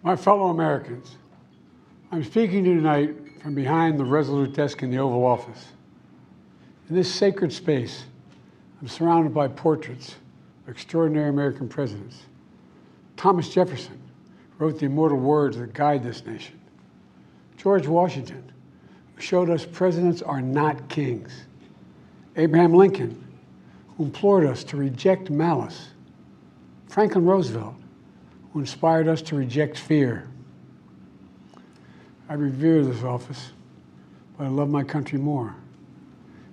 My fellow Americans, I'm speaking to you tonight from behind the resolute desk in the Oval Office. In this sacred space, I'm surrounded by portraits of extraordinary American presidents. Thomas Jefferson wrote the immortal words that guide this nation. George Washington, who showed us presidents are not kings. Abraham Lincoln, who implored us to reject malice. Franklin Roosevelt, who inspired us to reject fear. I revere this office, but I love my country more.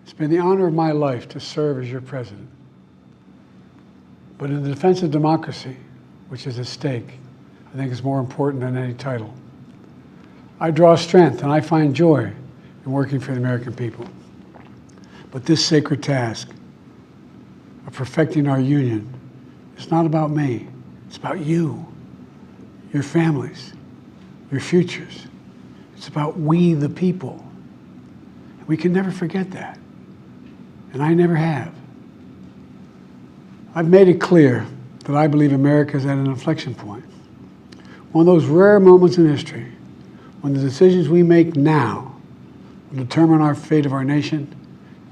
It's been the honor of my life to serve as your president. But in the defense of democracy, which is at stake, I think is more important than any title. I draw strength and I find joy in working for the American people. But this sacred task of perfecting our union is not about me. It's about you, your families, your futures. It's about we, the people. We can never forget that. And I never have. I've made it clear that I believe America is at an inflection point. One of those rare moments in history when the decisions we make now will determine our fate of our nation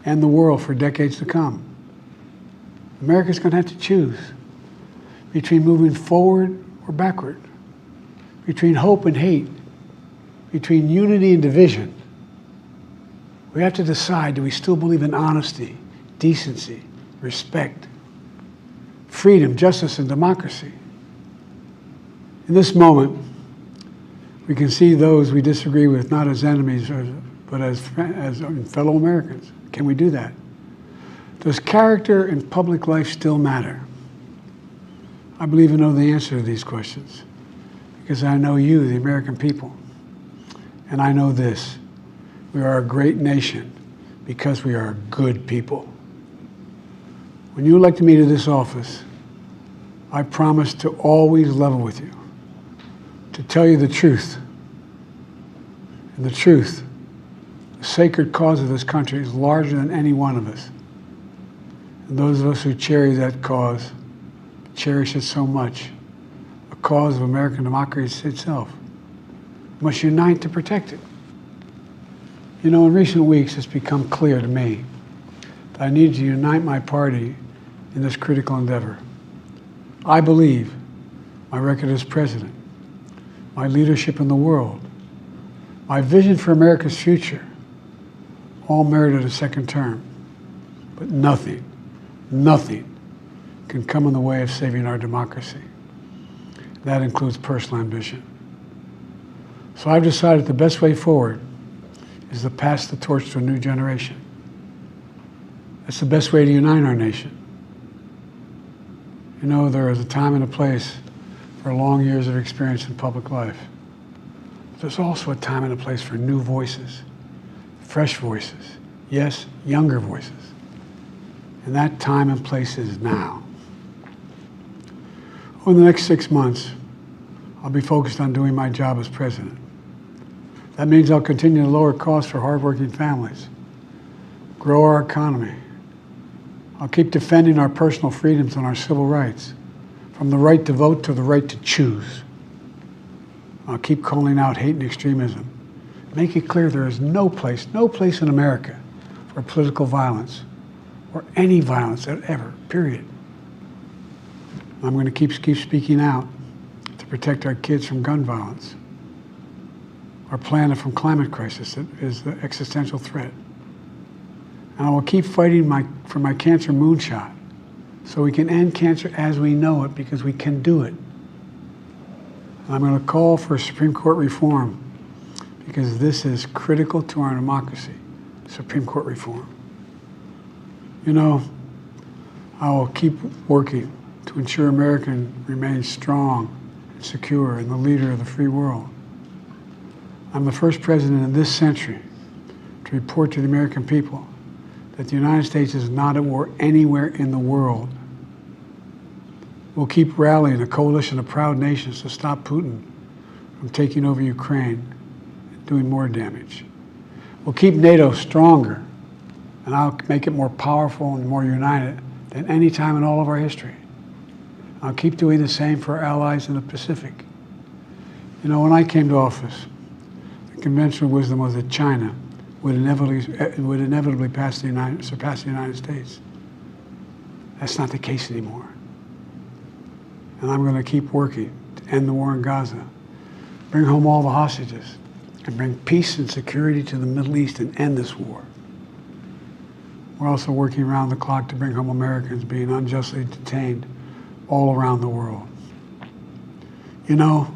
and the world for decades to come. America's going to have to choose between moving forward or backward, between hope and hate, between unity and division. We have to decide, do we still believe in honesty, decency, respect, freedom, justice, and democracy? In this moment, we can see those we disagree with not as enemies, but as fellow Americans. Can we do that? Does character in public life still matter? I believe I know the answer to these questions because I know you, the American people. And I know this, we are a great nation because we are good people. When you elected me to this office, I promised to always level with you, to tell you the truth. And the truth, the sacred cause of this country is larger than any one of us. And those of us who cherish that cause, cherish it so much, the cause of American democracy itself, must unite to protect it. You know, in recent weeks, it's become clear to me that I need to unite my party in this critical endeavor. I believe my record as president, my leadership in the world, my vision for America's future, all merited a second term. But nothing can come in the way of saving our democracy. That includes personal ambition. So I've decided the best way forward is to pass the torch to a new generation. That's the best way to unite our nation. You know, there is a time and a place for long years of experience in public life. There's also a time and a place for new voices, fresh voices, yes, younger voices. And that time and place is now. Over the next 6 months, I'll be focused on doing my job as president. That means I'll continue to lower costs for hardworking families, grow our economy. I'll keep defending our personal freedoms and our civil rights, from the right to vote to the right to choose. I'll keep calling out hate and extremism. Make it clear there is no place in America for political violence or any violence ever, period. I'm going to keep speaking out to protect our kids from gun violence, our planet from climate crisis that is the existential threat. And I will keep fighting for my cancer moonshot so we can end cancer as we know it, because we can do it. And I'm going to call for Supreme Court reform because this is critical to our democracy, Supreme Court reform. You know, I will keep working to ensure America remains strong and secure and the leader of the free world. I'm the first president in this century to report to the American people that the United States is not at war anywhere in the world. We'll keep rallying a coalition of proud nations to stop Putin from taking over Ukraine and doing more damage. We'll keep NATO stronger, and I'll make it more powerful and more united than any time in all of our history. I'll keep doing the same for our allies in the Pacific. You know, when I came to office, the conventional wisdom was that China would inevitably surpass the United States. That's not the case anymore. And I'm going to keep working to end the war in Gaza, bring home all the hostages, and bring peace and security to the Middle East and end this war. We're also working around the clock to bring home Americans being unjustly detained all around the world. You know,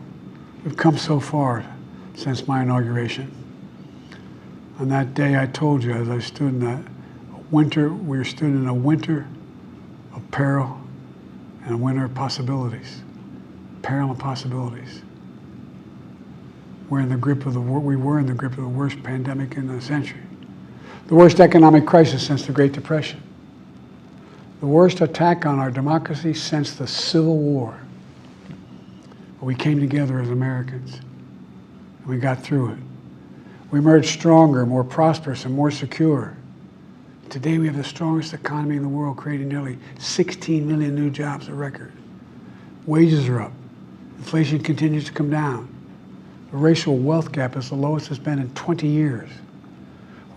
we've come so far since my inauguration. On that day, I told you, as I stood in that winter, we stood in a winter of peril and a winter of possibilities. Peril and possibilities. We were in the grip of the worst pandemic in a century. The worst economic crisis since the Great Depression. The worst attack on our democracy since the Civil War. But we came together as Americans, and we got through it. We emerged stronger, more prosperous, and more secure. Today we have the strongest economy in the world, creating nearly 16 million new jobs, a record. Wages are up. Inflation continues to come down. The racial wealth gap is the lowest it's been in 20 years.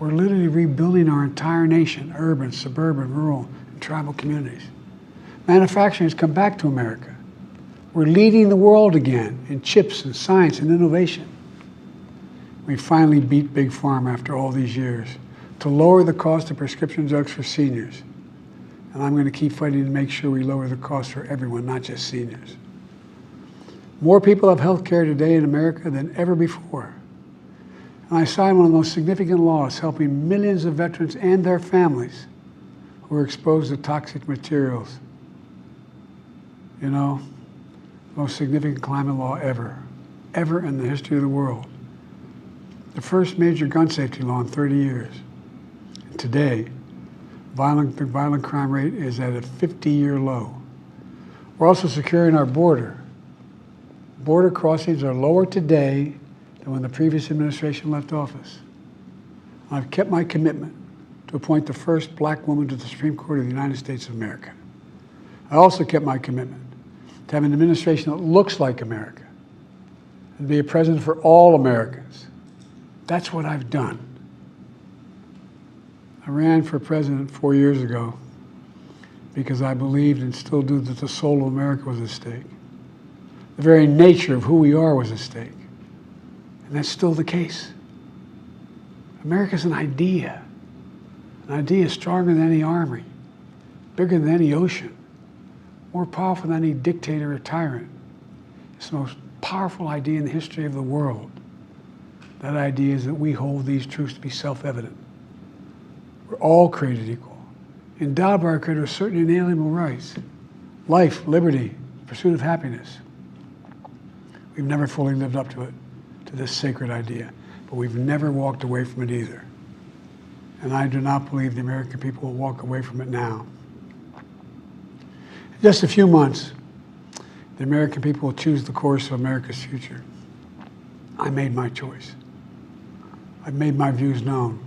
We're literally rebuilding our entire nation, urban, suburban, rural, and tribal communities. Manufacturing has come back to America. We're leading the world again in chips and science and innovation. We finally beat Big Pharma after all these years to lower the cost of prescription drugs for seniors. And I'm going to keep fighting to make sure we lower the cost for everyone, not just seniors. More people have health care today in America than ever before. And I signed one of the most significant laws helping millions of veterans and their families who were exposed to toxic materials. You know, most significant climate law ever in the history of the world. The first major gun safety law in 30 years. And today, the violent crime rate is at a 50-year low. We're also securing our border. Border crossings are lower today than when the previous administration left office. I've kept my commitment to appoint the first black woman to the Supreme Court of the United States of America. I also kept my commitment to have an administration that looks like America and be a president for all Americans. That's what I've done. I ran for president 4 years ago because I believed and still do that the soul of America was at stake. The very nature of who we are was at stake. And that's still the case. America's an idea. An idea stronger than any army, bigger than any ocean, more powerful than any dictator or tyrant. It's the most powerful idea in the history of the world. That idea is that we hold these truths to be self-evident. We're all created equal, endowed by our Creator with certain inalienable rights: life, liberty, pursuit of happiness. We've never fully lived up to it, to this sacred idea, but we've never walked away from it either. And I do not believe the American people will walk away from it now. In just a few months, the American people will choose the course of America's future. I made my choice. I've made my views known.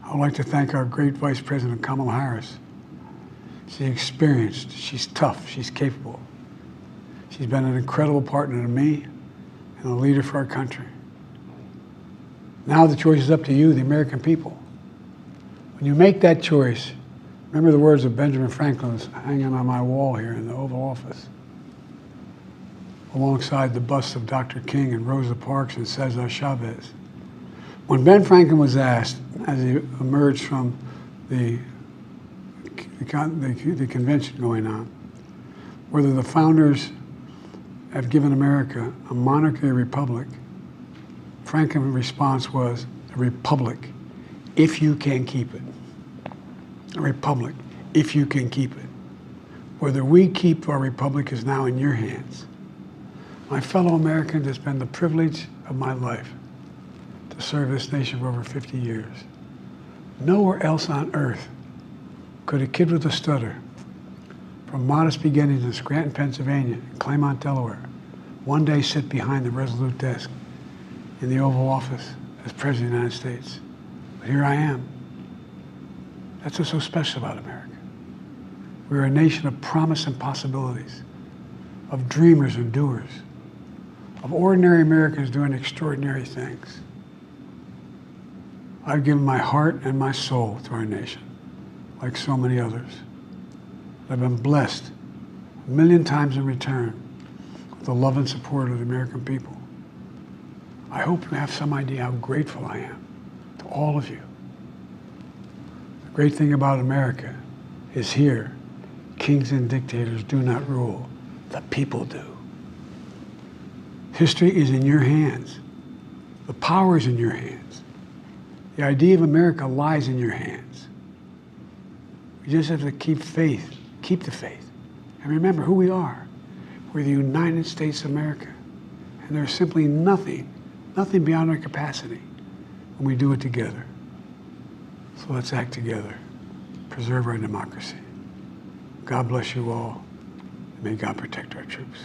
I would like to thank our great Vice President, Kamala Harris. She's experienced, she's tough, she's capable. She's been an incredible partner to me and a leader for our country. Now the choice is up to you, the American people. When you make that choice, remember the words of Benjamin Franklin hanging on my wall here in the Oval Office, alongside the busts of Dr. King and Rosa Parks and Cesar Chavez. When Ben Franklin was asked, as he emerged from the convention going on, whether the founders have given America a monarchy or republic, Franklin's response was, a republic, if you can keep it. A republic, if you can keep it. Whether we keep our republic is now in your hands. My fellow Americans, it's been the privilege of my life to serve this nation for over 50 years. Nowhere else on earth could a kid with a stutter, from modest beginnings in Scranton, Pennsylvania, and Claymont, Delaware, one day sit behind the resolute desk in the Oval Office as President of the United States. But here I am. That's what's so special about America. We're a nation of promise and possibilities, of dreamers and doers, of ordinary Americans doing extraordinary things. I've given my heart and my soul to our nation, like so many others. I've been blessed a million times in return with the love and support of the American people. I hope you have some idea how grateful I am to all of you. The great thing about America is here, kings and dictators do not rule, the people do. History is in your hands. The power is in your hands. The idea of America lies in your hands. We just have to keep faith, keep the faith, and remember who we are. We're the United States of America, and there's simply nothing beyond our capacity when we do it together. So let's act together, preserve our democracy. God bless you all, and may God protect our troops.